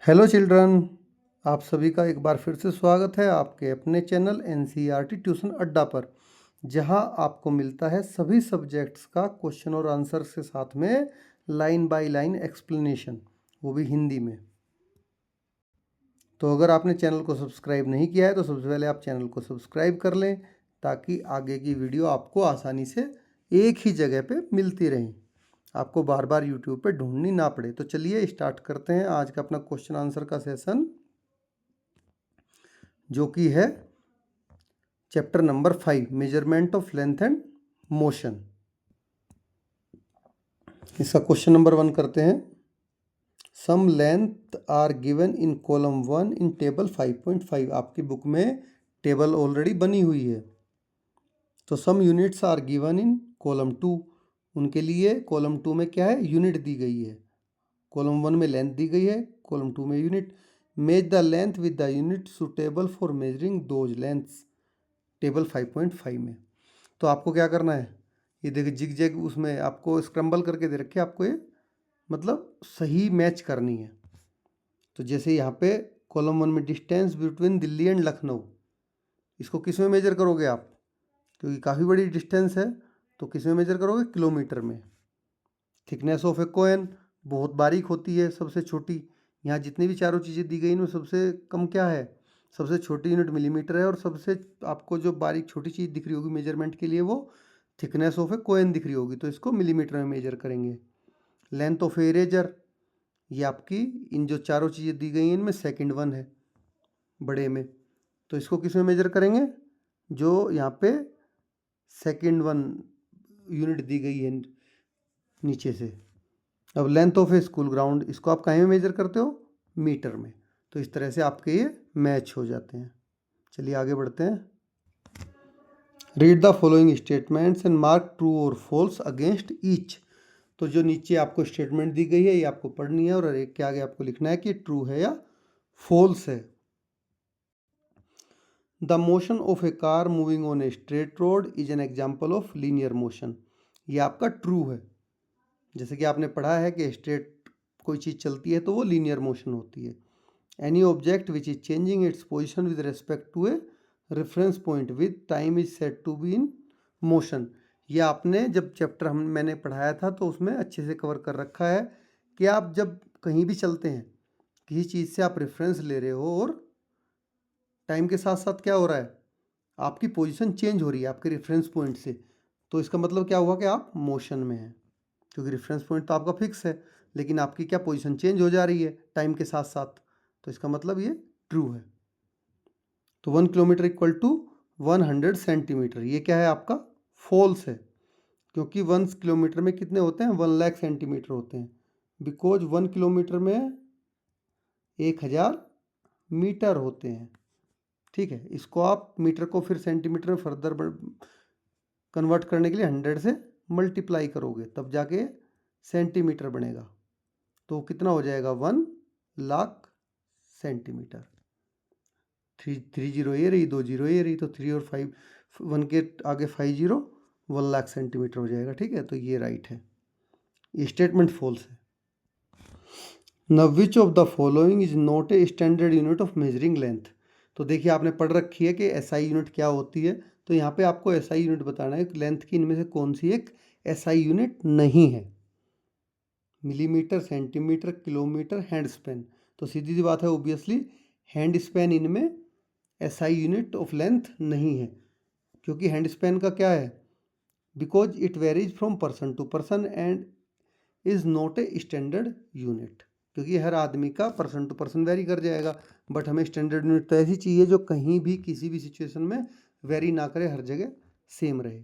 Hello children, आप सभी का एक बार फिर से स्वागत है आपके अपने चैनल एनसीईआरटी ट्यूशन अड्डा पर, जहां आपको मिलता है सभी सब्जेक्ट्स का क्वेश्चन और आंसर के साथ में लाइन बाय लाइन एक्सप्लेनेशन, वो भी हिंदी में। तो अगर आपने चैनल को सब्सक्राइब नहीं किया है तो सबसे पहले आप चैनल को सब्सक्राइब कर लें, ताकि आगे की वीडियो आपको आसानी से एक ही जगह पे मिलती रहें, आपको बार बार यूट्यूब पे ढूंढनी ना पड़े। तो चलिए स्टार्ट करते हैं आज का अपना क्वेश्चन आंसर का सेशन, जो कि है chapter number 5, measurement of length and motion. इसका क्वेश्चन नंबर 1 करते हैं। Some length are given in column 1 in table 5.5। आपकी बुक में टेबल ऑलरेडी बनी हुई है। तो some units are given in column 2। उनके लिए कॉलम 2 में क्या है, यूनिट दी गई है। कॉलम 1 में लेंथ दी गई है, कॉलम 2 में यूनिट। मेज the length with the unit suitable for measuring those lengths, table 5.5 में। तो आपको क्या करना है, ये देखिए जिग जैग उसमें आपको स्क्रम्बल करके दे रखे, आपको ये मतलब सही मैच करनी है। तो जैसे यहाँ पे कॉलम 1 में distance between Delhi and Lucknow, इसको किस में मेजर करोगे आप, क्योंकि काफ़ी बड़ी डिस्टेंस है, तो किस में मेजर करोगे, किलोमीटर में। थिकनेस ऑफ ए कॉइन बहुत बारीक होती है, सबसे छोटी। यहाँ जितनी भी चारों चीज़ें दी गई इनमें सबसे कम क्या है, सबसे छोटी यूनिट मिलीमीटर है, और सबसे आपको जो बारीक छोटी चीज़ दिख रही होगी मेजरमेंट के लिए, वो थिकनेस ऑफ ए कॉइन दिख रही होगी, तो इसको मिलीमीटर में मेजर करेंगे। लेंथ ऑफ इरेजर, ये आपकी इन जो चारों चीज़ें दी गई हैं इनमें सेकंड वन है बड़े में, तो इसको किस में मेजर करेंगे, जो यहाँ पे सेकंड वन यूनिट दी गई है नीचे से। अब length of A school ground, इसको आप कहीं में मेजर करते हो, मीटर में। तो इस तरह से आपके ये मैच हो जाते हैं। चलिए आगे बढ़ते हैं। Read the following statements and mark true और फॉल्स अगेंस्ट ईच। तो जो नीचे आपको स्टेटमेंट दी गई है ये आपको पढ़नी है, और एक के आगे आपको लिखना है कि ट्रू है या फॉल्स है। The motion of A car moving on a straight road is an example of linear motion, ये आपका ट्रू है। जैसे कि आपने पढ़ा है कि स्ट्रेट कोई चीज़ चलती है तो वो लीनियर मोशन होती है। Any object which is changing its position with respect to a reference point with time is said to be in motion, ये आपने जब चैप्टर मैंने पढ़ाया था तो उसमें अच्छे से कवर कर रखा है कि आप जब कहीं भी चलते हैं, किसी चीज़ से आप रेफरेंस ले रहे हो और टाइम के साथ साथ क्या हो रहा है, आपकी पोजीशन चेंज हो रही है आपके रेफरेंस पॉइंट से, तो इसका मतलब क्या हुआ कि आप मोशन में हैं, क्योंकि रेफरेंस पॉइंट तो आपका फिक्स है, लेकिन आपकी क्या पोजीशन चेंज हो जा रही है टाइम के साथ साथ, तो इसका मतलब ये ट्रू है। तो 1 किलोमीटर इक्वल टू 100 सेंटीमीटर, ये क्या है आपका फॉल्स है, क्योंकि 1 किलोमीटर में कितने होते हैं, 1 लाख सेंटीमीटर होते हैं, बिकॉज 1 किलोमीटर में 1000 मीटर होते हैं। ठीक है, इसको आप मीटर को फिर सेंटीमीटर में फर्दर कन्वर्ट करने के लिए 100 से मल्टीप्लाई करोगे, तब जाके सेंटीमीटर बनेगा। तो कितना हो जाएगा, 1 लाख सेंटीमीटर। 3 जीरो ये रही, 2 जीरो ये रही, तो 3 और 5, 1 के आगे 5 जीरो, 1 लाख सेंटीमीटर हो जाएगा। ठीक है, तो ये राइट है, ये स्टेटमेंट फॉल्स है। Now which of the following is not a standard unit of measuring length। तो देखिए आपने पढ़ रखी है कि एसआई यूनिट क्या होती है, तो यहाँ पे आपको एसआई यूनिट बताना है लेंथ की इनमें से कौन सी एक एसआई यूनिट नहीं है। Millimetre, centimetre, kilometre, hand span, तो सीधी सी बात है ऑब्वियसली हैंड स्पैन इनमें एसआई यूनिट ऑफ लेंथ नहीं है, क्योंकि हैंड स्पैन का क्या है, because it varies from person to person and is not a standard unit, क्योंकि हर आदमी का पर्सन टू पर्सन वेरी कर जाएगा। बट हमें स्टैंडर्ड यूनिट तो ऐसी चाहिए जो कहीं भी किसी भी सिचुएशन में वेरी ना करे, हर जगह सेम रहे।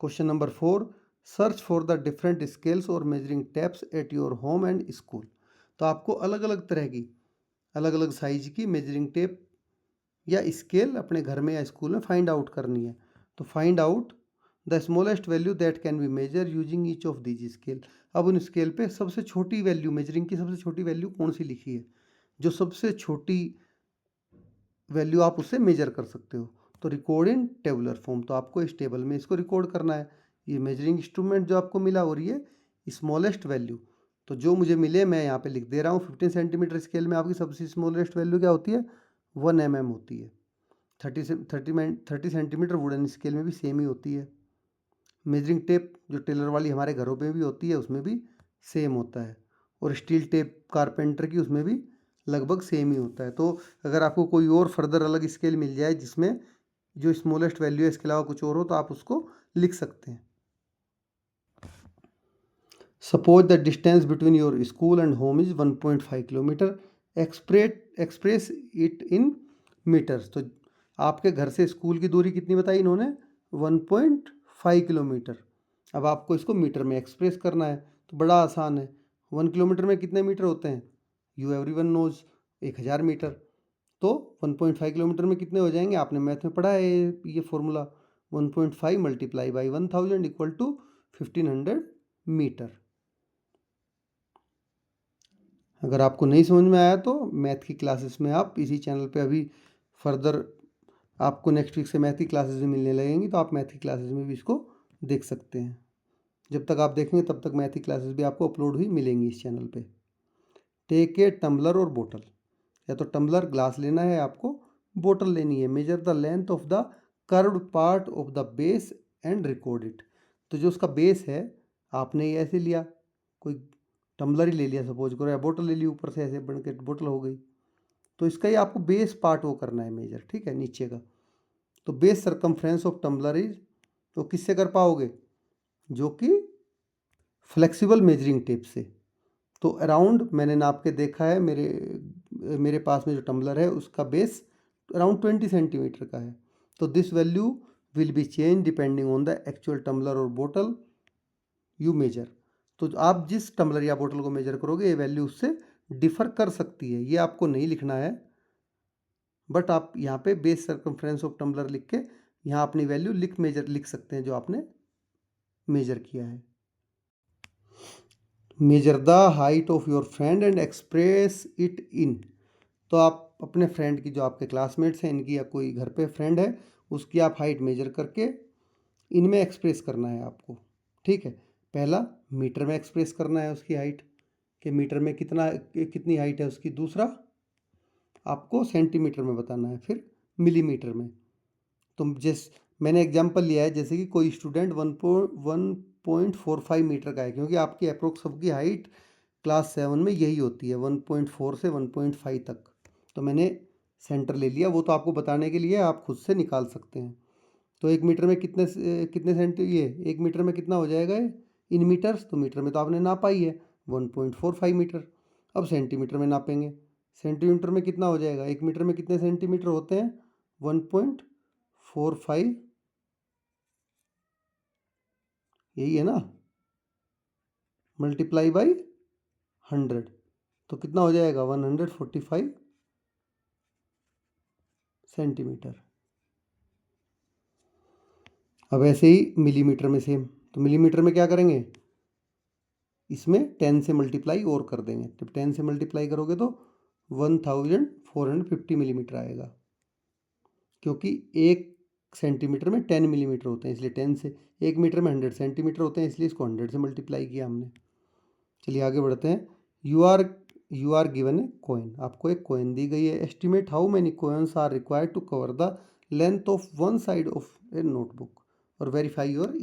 Question number 4, search for the different scales और measuring tapes at your home and school. तो आपको अलग अलग तरह की, अलग अलग साइज की मेजरिंग टेप या स्केल अपने घर में या स्कूल में फाइंड आउट करनी है। तो find out the smallest value that can be measure using each of these scale. अब उन स्केल पे सबसे छोटी वैल्यू, मेजरिंग की सबसे छोटी वैल्यू कौन सी लिखी है, जो सबसे छोटी वैल्यू आप उससे मेजर कर सकते हो। तो रिकॉर्ड इन टेबुलर फॉर्म, तो आपको इस टेबल में इसको रिकॉर्ड करना है। ये मेजरिंग इंस्ट्रूमेंट जो आपको मिला और ये स्मॉलेस्ट वैल्यू, तो जो मुझे मिले मैं यहाँ पे लिख दे रहा हूँ। 15 सेंटीमीटर स्केल में आपकी सबसे स्मॉलेस्ट वैल्यू क्या होती है, 1 mm होती है। 30 सेंटीमीटर वुडन स्केल में भी सेम ही होती है। मेजरिंग टेप जो टेलर वाली हमारे घरों पे भी होती है उसमें भी सेम होता है, और स्टील टेप कारपेंटर की उसमें भी लगभग सेम ही होता है। तो अगर आपको कोई और फर्दर अलग स्केल मिल जाए जिसमें जो स्मॉलेस्ट वैल्यू है इसके अलावा कुछ और हो तो आप उसको लिख सकते हैं। Suppose the distance between your school and home is 1.5 kilometre, express it in metres. तो आपके घर से स्कूल की दूरी कितनी बताई इन्होंने, 1.5 किलोमीटर। अब आपको इसको मीटर में एक्सप्रेस करना है तो बड़ा आसान है। 1 किलोमीटर में कितने मीटर होते हैं, यू एवरीवन नोज, 1000 मीटर। तो 1.5 किलोमीटर में कितने हो जाएंगे, आपने मैथ में पढ़ा है ये formula, 1.5 multiply by 1000 equal to 1500 metre. अगर आपको नहीं समझ में आया तो मैथ की क्लासेस में आप इसी चैनल पे अभी फर्दर आपको नेक्स्ट वीक से मैथ की क्लासेस भी मिलने लगेंगी, तो आप मैथ की क्लासेस में भी इसको देख सकते हैं। जब तक आप देखेंगे तब तक मैथ की क्लासेस भी आपको अपलोड हुई मिलेंगी इस चैनल पे। टेक ए टम्बलर और बोतल, या तो टम्बलर ग्लास लेना है आपको, बोतल लेनी है। Measure the length of the curved part of the base and record it. तो जो उसका बेस है आपने ये ऐसे लिया, कोई टम्बलर ही ले लिया सपोज करो, या बोतल ले ली ऊपर से ऐसे बन के बोतल हो गई, तो इसका ही आपको बेस पार्ट वो करना है मेजर, ठीक है, नीचे का। तो base circumference of tumbler is, तो किससे कर पाओगे, जो कि फ्लेक्सिबल मेजरिंग टेप से। तो अराउंड मैंने नाप के देखा है, मेरे पास में जो टम्बलर है उसका बेस अराउंड 20 सेंटीमीटर का है। तो this value will be change depending on the actual tumbler और बोतल यू मेजर। तो आप जिस टम्बलर या बोतल को मेजर करोगे ये वैल्यू उससे डिफर कर सकती है, ये आपको नहीं लिखना है, बट आप यहाँ पे बेस सर्कमफ्रेंस ऑफ टम्बलर लिख के यहाँ अपनी वैल्यू लिख सकते हैं जो आपने मेजर किया है। Measure the height of your friend and express it इन। तो आप अपने फ्रेंड की, जो आपके क्लासमेट्स हैं इनकी, या कोई घर पे फ्रेंड है उसकी आप हाइट मेजर करके इनमें एक्सप्रेस करना है आपको, ठीक है। पहला मीटर में एक्सप्रेस करना है उसकी हाइट, कि मीटर में कितनी हाइट है उसकी। दूसरा आपको सेंटीमीटर में बताना है, फिर मिलीमीटर में। तो मैंने एग्जांपल लिया है, जैसे कि कोई स्टूडेंट 1.45 मीटर का है, क्योंकि आपकी अप्रोक्स सबकी हाइट क्लास 7 में यही होती है 1.4 से 1.5 तक। तो मैंने सेंटर ले लिया, वो तो आपको बताने के लिए आप खुद से निकाल सकते हैं। तो 1 मीटर में कितने सेंटी, ये 1 मीटर में कितना हो जाएगा इन मीटर्स, तो मीटर में तो आपने नापा ही है 1.45 मीटर। अब सेंटीमीटर में नापेंगे, सेंटीमीटर में कितना हो जाएगा, 1 मीटर में कितने सेंटीमीटर होते हैं, 1.45, यही है ना, मल्टीप्लाई बाई 100, तो कितना हो जाएगा 145 सेंटीमीटर। अब ऐसे ही मिलीमीटर में सेम, तो मिलीमीटर में क्या करेंगे, इसमें 10 से मल्टीप्लाई और कर देंगे। जब 10 से मल्टीप्लाई करोगे तो 1450 मिलीमीटर आएगा, क्योंकि 1 सेंटीमीटर में 10 मिलीमीटर होते हैं, इसलिए 10 से, 1 मीटर में 100 सेंटीमीटर होते हैं, इसलिए इसको 100 से मल्टीप्लाई किया हमने। चलिए आगे बढ़ते हैं। You are given a coin, आपको एक कॉइन दी गई है। Estimate how many coins are required to cover the length of one side of a notebook और वेरीफाई योर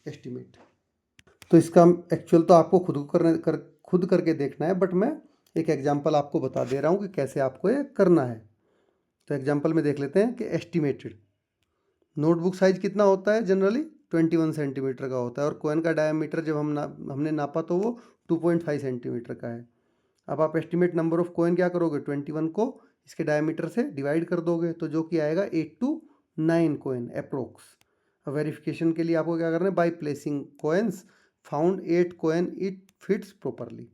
एस्टिमेट। तो इसका एक्चुअल तो आपको खुद करके देखना है, बट मैं एक एग्जांपल आपको बता दे रहा हूँ कि कैसे आपको ये करना है। तो एग्जांपल में देख लेते हैं कि एस्टिमेटेड नोटबुक साइज कितना होता है, जनरली 21 सेंटीमीटर का होता है, और कॉइन का डायमीटर जब हमने नापा तो वो 2.5 सेंटीमीटर का है। अब आप एस्टिमेट नंबर ऑफ कॉइन क्या करोगे, 21 को इसके डायमीटर से डिवाइड कर दोगे, तो जो कि आएगा 8 to 9 कॉइन अप्रोक्स। वेरिफिकेशन के लिए आपको क्या करना है, by placing coins found 8 coin it fits properly.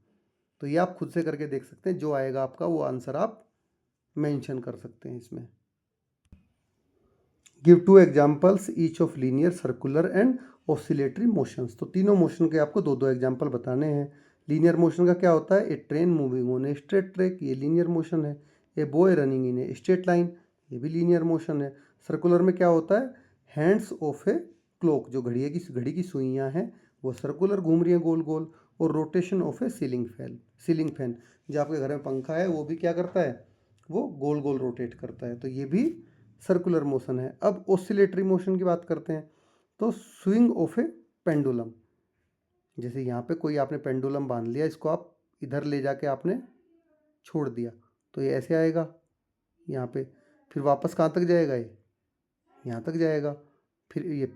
तो ये आप खुद से करके देख सकते हैं, जो आएगा आपका वो आंसर आप मेंशन कर सकते हैं इसमें। Give 2 examples each of linear, circular and oscillatory motions. तो तीनों मोशन के आपको दो एग्जाम्पल बताने हैं। लीनियर मोशन का क्या होता है, a train moving on a straight track, ये लीनियर मोशन है। A boy running in a straight line, ये भी लीनियर मोशन है। सर्कुलर में क्या होता है, हैंड्स ऑफ ए क्लॉक, जो घड़ी की सुइयाँ हैं वो सर्कुलर घूम रही हैं गोल गोल, और rotation of A ceiling fan. जो आपके घर में पंखा है वो भी क्या करता है, वो गोल गोल रोटेट करता है, तो ये भी सर्कुलर मोशन है। अब ऑसिलेटरी मोशन की बात करते हैं, तो स्विंग ऑफ ए पेंडुलम, जैसे यहाँ पे कोई आपने पेंडुलम बांध लिया, इसको आप इधर ले जाके आपने छोड़ दिया, तो ये ऐसे आएगा यहाँ पे, फिर वापस कहाँ तक जाएगा, ये यहाँ तक जाएगा, फिर ये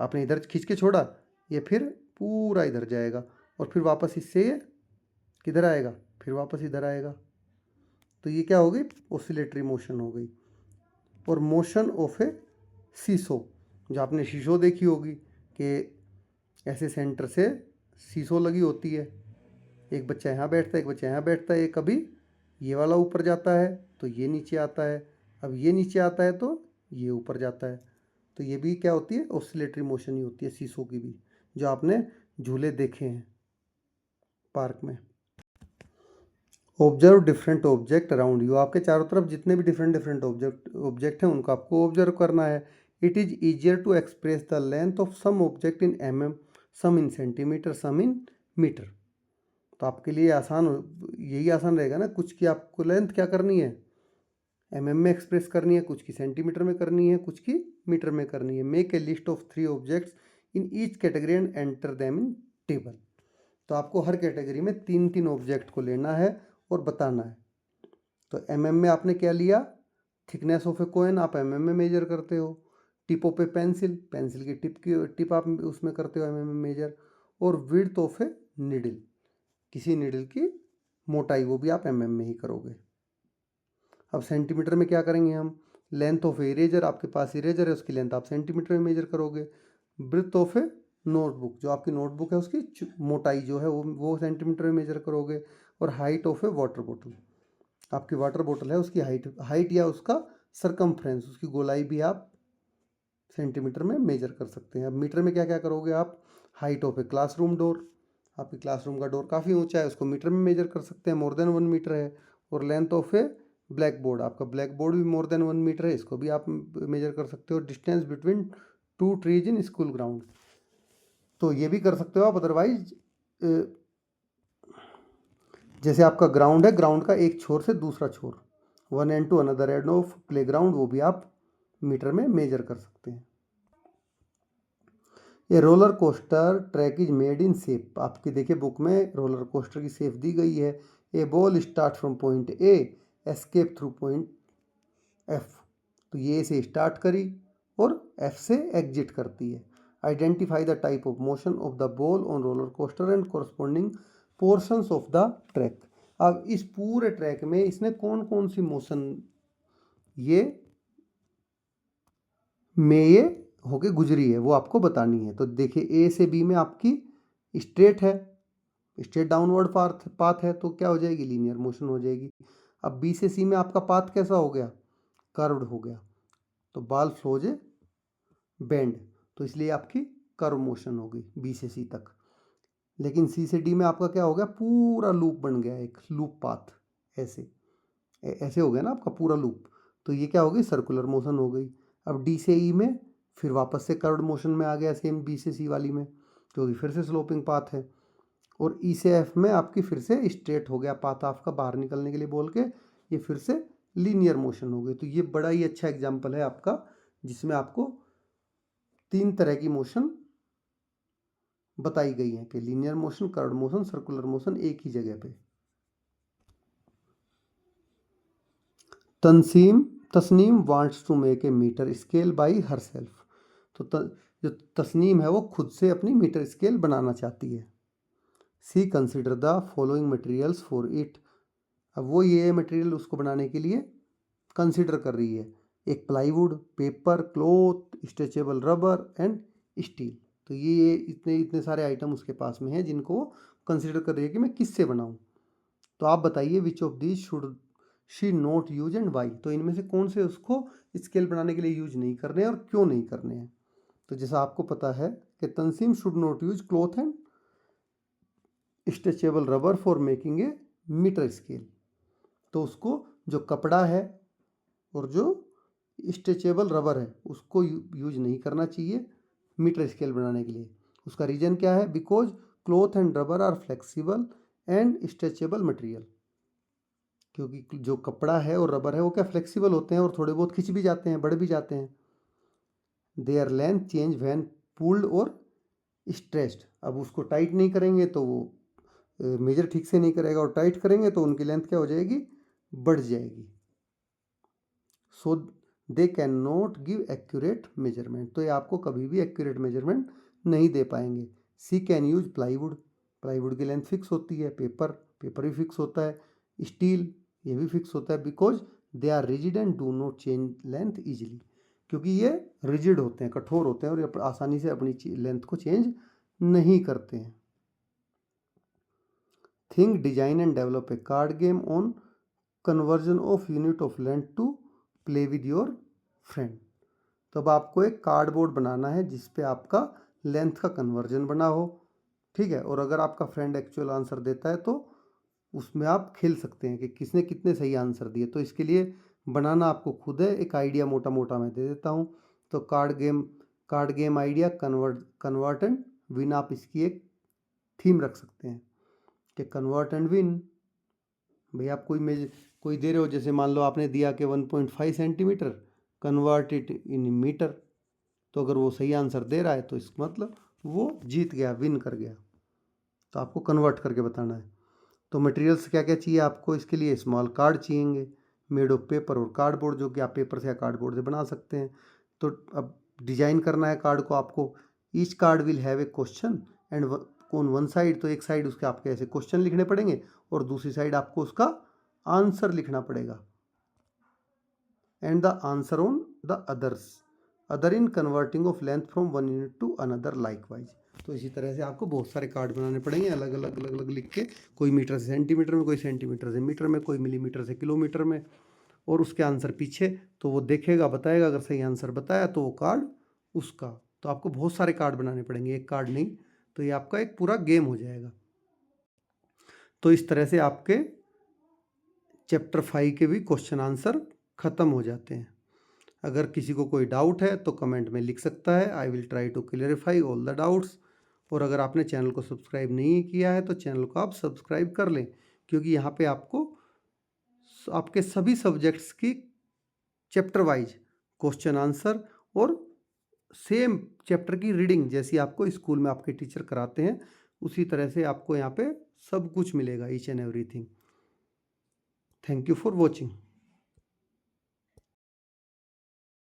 आपने इधर खींच के छोड़ा, ये फिर पूरा इधर जाएगा, और फिर वापस इससे ये किधर आएगा, फिर वापस इधर आएगा। तो ये क्या हो गई, ऑसिलेटरी मोशन हो गई। और मोशन ऑफ ए सीसो, जो आपने शीशो देखी होगी कि ऐसे सेंटर से सीसो लगी होती है, एक बच्चा यहाँ बैठता है, एक बच्चा यहाँ बैठता है, ये कभी ये वाला ऊपर जाता है तो ये नीचे आता है, अब ये नीचे आता है तो ये ऊपर जाता है, तो ये भी क्या होती है, ऑसिलेटरी मोशन ही होती है सीसो की भी, जो आपने झूले देखे हैं पार्क में। Observe different object around you, आपके चारों तरफ जितने भी डिफरेंट ऑब्जेक्ट हैं उनको आपको ऑब्जर्व करना है। It is easier to express the length of some object in mm, some in centimetre, some in metre. तो आपके लिए यही आसान रहेगा ना, कुछ की आपको लेंथ क्या करनी है, mm में एक्सप्रेस करनी है, कुछ की सेंटीमीटर में करनी है, कुछ की मीटर में करनी है। Make a list of 3 objects in each category and enter them in table. तो आपको हर कैटेगरी में 3 ऑब्जेक्ट को लेना है और बताना है। तो mm में आपने क्या लिया, थिकनेस ऑफ ए कॉइन आप mm में मेजर करते हो, टिप ऑफ ए पेंसिल की टिप आप उसमें करते हो mm में मेजर, और विड्थ ऑफ ए निडल, किसी निडल की मोटाई, वो भी आप mm में ही करोगे। अब सेंटीमीटर में क्या करेंगे हम, लेंथ ऑफ इरेजर, आपके पास इरेजर है उसकी लेंथ आप सेंटीमीटर में मेजर करोगे। ब्रेथ ऑफ ए नोटबुक, जो आपकी नोटबुक है उसकी मोटाई जो है वो सेंटीमीटर में मेजर करोगे। और हाइट ऑफ ए वाटर बोतल, आपकी वाटर बोतल है उसकी हाइट या उसका सरकमफ्रेंस, उसकी गोलाई भी आप सेंटीमीटर में मेजर कर सकते हैं। अब मीटर में क्या क्या करोगे आप, height of a classroom door, आपकी क्लासरूम का डोर काफ़ी ऊंचा है, उसको मीटर में मेजर कर सकते हैं, मोर देन 1 मीटर है। और length of A black board, आपका ब्लैक बोर्ड भी मोर देन 1 मीटर है, इसको भी आप मेजर कर सकते हो। Distance between 2 trees in school ground, तो ये भी कर सकते हो आप। अदरवाइज जैसे आपका ग्राउंड है, ग्राउंड का एक छोर से दूसरा छोर, 1 end to another end of playground, वो भी आप मीटर में मेजर कर सकते हैं। ये roller coaster track is made in shape, आपकी देखिए बुक में रोलर कोस्टर की शेप दी गई है। A ball start from point A, escape through point F, तो ये से स्टार्ट करी और एफ से एग्जिट करती है। Identify the type of motion of the ball on roller coaster and corresponding portions of the track. अब इस पूरे ट्रैक में इसने कौन कौन सी मोशन ये होके गुजरी है वो आपको बतानी है। तो देखिए ए से बी में आपकी स्ट्रेट है, स्ट्रेट डाउनवर्ड पाथ है, तो क्या हो जाएगी, लीनियर मोशन हो जाएगी। अब बी से सी में आपका पाथ कैसा हो गया, कर्व्ड हो गया, तो बाल फ्लोज ए बेंड, तो इसलिए आपकी कर्व मोशन हो गई बी से सी तक। लेकिन सी से डी में आपका क्या हो गया, पूरा लूप बन गया, एक लूप पाथ, ऐसे हो गया ना आपका पूरा लूप, तो ये क्या हो गई, सर्कुलर मोशन हो गई। अब डी से ई में फिर वापस से कर्व्ड मोशन में आ गया, सेम बी से सी वाली में, क्योंकि फिर से स्लोपिंग पाथ है। और ई से एफ में आपकी फिर से स्ट्रेट हो गया पाथ आपका, बाहर निकलने के लिए बोल के ये फिर से लीनियर मोशन हो गई। तो ये बड़ा ही अच्छा एग्जाम्पल है आपका, जिसमें आपको 3 तरह की मोशन बताई गई है कि linear motion, curved motion, circular motion एक ही जगह पे। Tasneem wants to make a metre scale by herself, तो जो तस्नीम है वो खुद से अपनी मीटर स्केल बनाना चाहती है। She consider the following materials for it, अब वो ये मटेरियल उसको बनाने के लिए कंसिडर कर रही है, एक plywood, paper, cloth, stretchable rubber and steel. तो ये इतने सारे आइटम उसके पास में हैं जिनको वो कंसिडर कर रही है कि मैं किससे बनाऊं। तो आप बताइए which of these should she not use and why, तो इनमें से कौन से उसको स्केल बनाने के लिए यूज नहीं करने हैं और क्यों नहीं करने हैं। तो जैसा आपको पता है कि Tanseem should not use cloth and stretchable rubber for making a metre scale, तो उसको जो कपड़ा है और जो स्ट्रेचेबल रबर है उसको यूज नहीं करना चाहिए मीटर स्केल बनाने के लिए। उसका रीज़न क्या है, because cloth and rubber are flexible and stretchable material, क्योंकि जो कपड़ा है और रबर है वो क्या फ्लेक्सिबल होते हैं और थोड़े बहुत खिंच भी जाते हैं, बढ़ भी जाते हैं। There length change when pulled और स्ट्रेच्ड, अब उसको टाइट नहीं करेंगे तो वो मेजर ठीक से नहीं करेगा, और टाइट करेंगे तो उनकी लेंथ क्या हो जाएगी, बढ़ जाएगी। So they can not give accurate measurement, तो ये आपको कभी भी एक्यूरेट मेजरमेंट नहीं दे पाएंगे। सी कैन यूज प्लाईवुड, प्लाईवुड की लेंथ फिक्स होती है, पेपर भी फिक्स होता है, स्टील ये भी फिक्स होता है, because they are rigid and do not change length easily, क्योंकि ये रिजिड होते हैं, कठोर होते हैं और ये आसानी से अपनी लेंथ को चेंज नहीं करते हैं। Think design and develop a card game on conversion of unit of length to play with your friend, तो अब आपको एक कार्डबोर्ड बनाना है जिस पे आपका लेंथ का कन्वर्जन बना हो, ठीक है, और अगर आपका फ्रेंड एक्चुअल आंसर देता है तो उसमें आप खेल सकते हैं कि किसने कितने सही आंसर दिए। तो इसके लिए बनाना आपको खुद है, एक आइडिया मोटा मोटा मैं दे देता हूँ। तो card game idea convert and win, आप इसकी एक थीम रख सकते हैं कि कन्वर्ट एंड विन। भाई आप कोई दे रहे हो, जैसे मान लो आपने दिया कि 1.5 centimetre, convert it in metre, तो अगर वो सही आंसर दे रहा है तो इसका मतलब वो जीत गया, विन कर गया। तो आपको कन्वर्ट करके बताना है। तो मटेरियल्स क्या क्या चाहिए आपको इसके लिए, स्मॉल कार्ड चाहिए मेड ऑफ पेपर और कार्डबोर्ड, जो कि आप पेपर से या कार्डबोर्ड से बना सकते हैं। तो अब डिजाइन करना है कार्ड को आपको, each card will have a question and on one side, तो एक साइड उसके आपके ऐसे क्वेश्चन लिखने पड़ेंगे और दूसरी साइड आपको उसका आंसर लिखना पड़ेगा, and the answer on the other in converting of length from one unit to another likewise. तो इसी तरह से आपको बहुत सारे कार्ड बनाने पड़ेंगे अलग अलग लिख के, कोई मीटर से सेंटीमीटर में, कोई सेंटीमीटर से मीटर में, कोई मिलीमीटर से किलोमीटर में, और उसके आंसर पीछे, तो वो देखेगा बताएगा, अगर सही आंसर बताया तो वो कार्ड उसका। तो आपको बहुत सारे कार्ड बनाने पड़ेंगे, एक कार्ड नहीं, तो ये आपका एक पूरा गेम हो जाएगा। तो इस तरह से आपके चैप्टर 5 के भी क्वेश्चन आंसर ख़त्म हो जाते हैं। अगर किसी को कोई डाउट है तो कमेंट में लिख सकता है, I will try to clarify all the doubts. और अगर आपने चैनल को सब्सक्राइब नहीं किया है तो चैनल को आप सब्सक्राइब कर लें, क्योंकि यहाँ पे आपको आपके सभी सब्जेक्ट्स की चैप्टर वाइज क्वेश्चन आंसर और सेम चैप्टर की रीडिंग जैसी आपको स्कूल में आपके टीचर कराते हैं, उसी तरह से आपको यहाँ पे सब कुछ मिलेगा, each and everything. Thank you for watching.